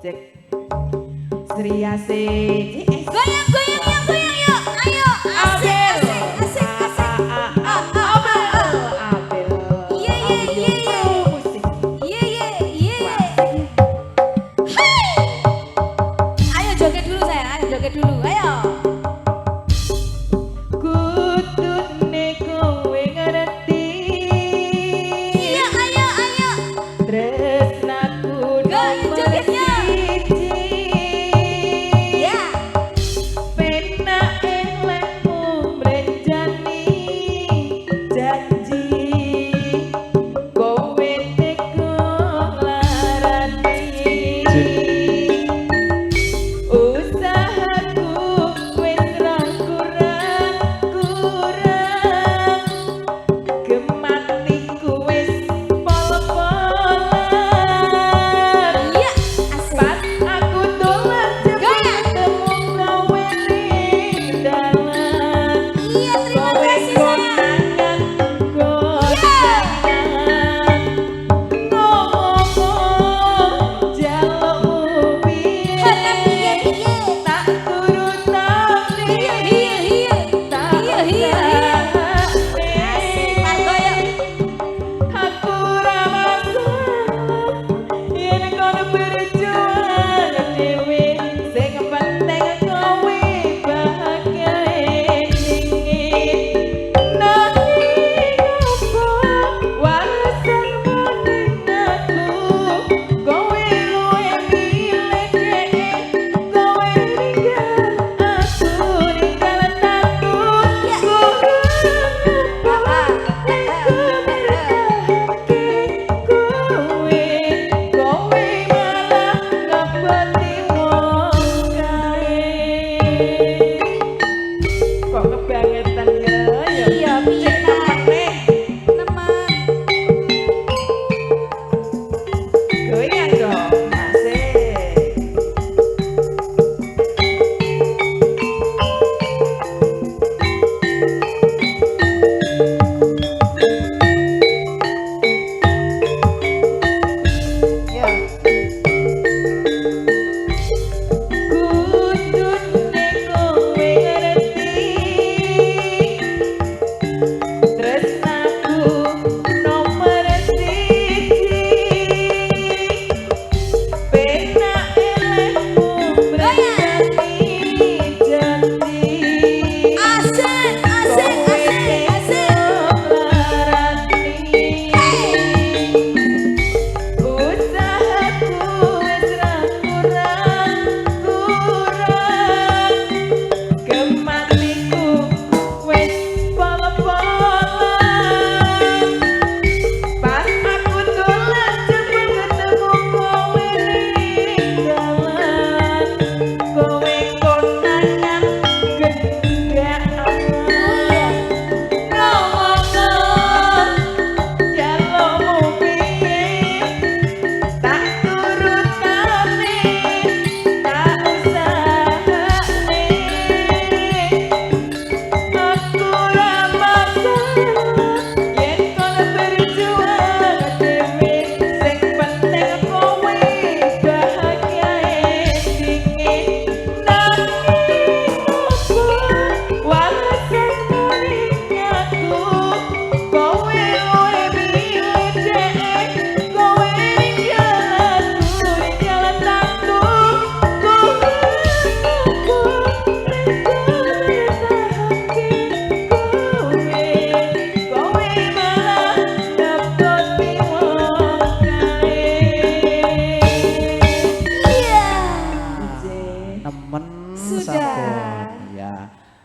Cek Sri Asih. Goyang goyang yuk goyang yuk. Ayo asik asik asik asik. Abel. Iya iya iya iya. Musik. Iya iya iya. Hai. Ayo joget dulu saya. Ayo joget dulu. Ayo. Kudune kowe ngerti. Iya ayo ayo. Tresnaku Goyang jogetnya. Ya. Penak elekmu mrenjani janji kowe teko larani.